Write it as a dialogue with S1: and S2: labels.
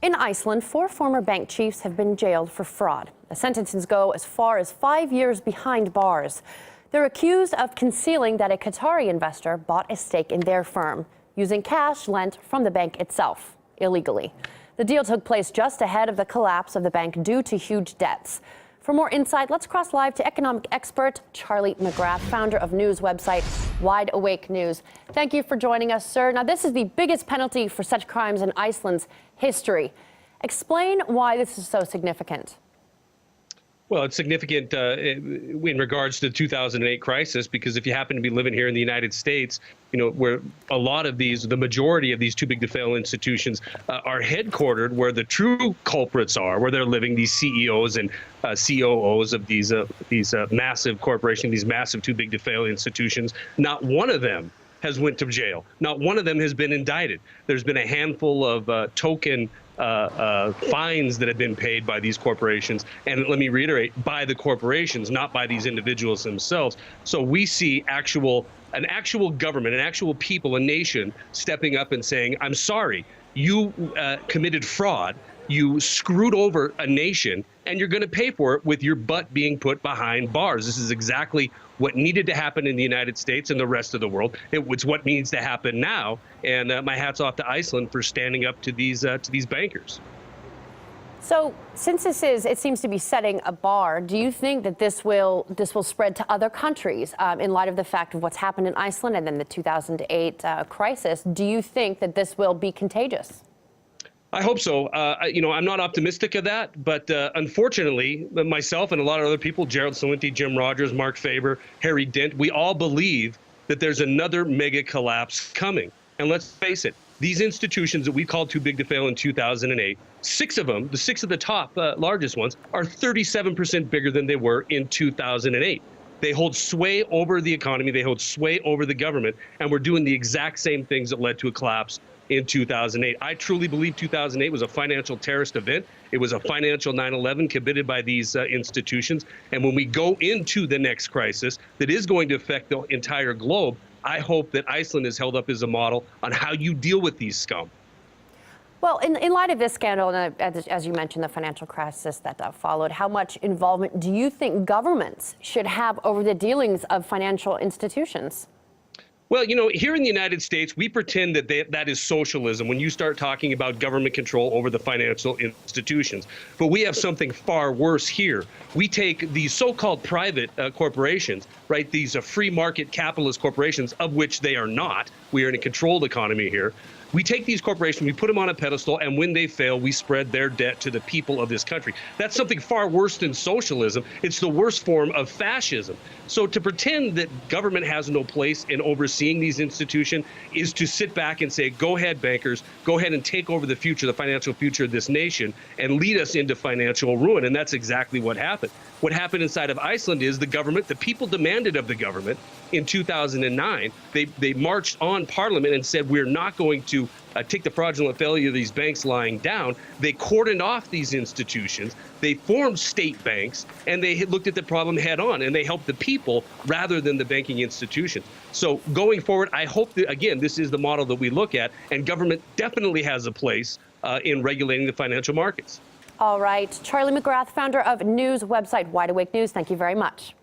S1: In Iceland, 4 former bank chiefs have been jailed for fraud. The sentences go as far as 5 years behind bars. They're accused of concealing that a Qatari investor bought a stake in their firm, using cash lent from the bank itself, illegally. The deal took place just ahead of the collapse of the bank due to huge debts. For more insight, let's cross live to economic expert Charlie McGrath, founder of news website Wide Awake News. Thank you for joining us, sir. Now, this is the biggest penalty for such crimes in Iceland's history. Explain why this is so significant.
S2: Well, it's significant in regards to the 2008 crisis, because if you happen to be living here in the United States, where a lot of the majority of these too big to fail institutions are headquartered, where the true culprits are, where they're living, these CEOs and COOs of these massive corporations, these massive too big to fail institutions, not one of them has went to jail. Not one of them has been indicted. There's been a handful of token fines that have been paid by these corporations, and let me reiterate, by the corporations, not by these individuals themselves. So we see an actual government, an actual people, a nation stepping up and saying, I'm sorry, you committed fraud, you screwed over a nation, and you're going to pay for it with your butt being put behind bars. This is exactly what needed to happen in the United States and the rest of the world. It's what needs to happen now. And my hat's off to Iceland for standing up to these bankers.
S1: So, since it seems to be setting a bar, do you think that this will spread to other countries in light of the fact of what's happened in Iceland and then the 2008 crisis? Do you think that this will be contagious?
S2: I hope so. I'm not optimistic of that, but unfortunately, myself and a lot of other people, Gerald Celente, Jim Rogers, Mark Faber, Harry Dent, we all believe that there's another mega collapse coming. And let's face it, these institutions that we called too big to fail in 2008, 6 of them, the 6 of the top largest ones, are 37% bigger than they were in 2008. They hold sway over the economy, they hold sway over the government, and we're doing the exact same things that led to a collapse in 2008. I truly believe 2008 was a financial terrorist event. It was a financial 9/11 committed by these institutions. And when we go into the next crisis that is going to affect the entire globe, I hope that Iceland is held up as a model on how you deal with these scum.
S1: Well, in light of this scandal, and as you mentioned, the financial crisis that followed, how much involvement do you think governments should have over the dealings of financial institutions?
S2: Well, here in the United States, we pretend that that is socialism when you start talking about government control over the financial institutions. But we have something far worse here. We take these so-called private corporations, right, these free market capitalist corporations, of which they are not. We are in a controlled economy here. We take these corporations, we put them on a pedestal, and when they fail, we spread their debt to the people of this country. That's something far worse than socialism. It's the worst form of fascism. So to pretend that government has no place in overseeing these institutions is to sit back and say, go ahead, bankers, go ahead and take over the future, the financial future of this nation, and lead us into financial ruin. And that's exactly what happened. What happened inside of Iceland is the people demanded of the government in 2009, they marched on Parliament and said, we're not going to take the fraudulent failure of these banks lying down. They cordoned off these institutions. They formed state banks, and they looked at the problem head on, and they helped the people rather than the banking institutions. So going forward, I hope that, again, this is the model that we look at, and government definitely has a place in regulating the financial markets.
S1: All right. Charlie McGrath, founder of news website Wide Awake News, thank you very much.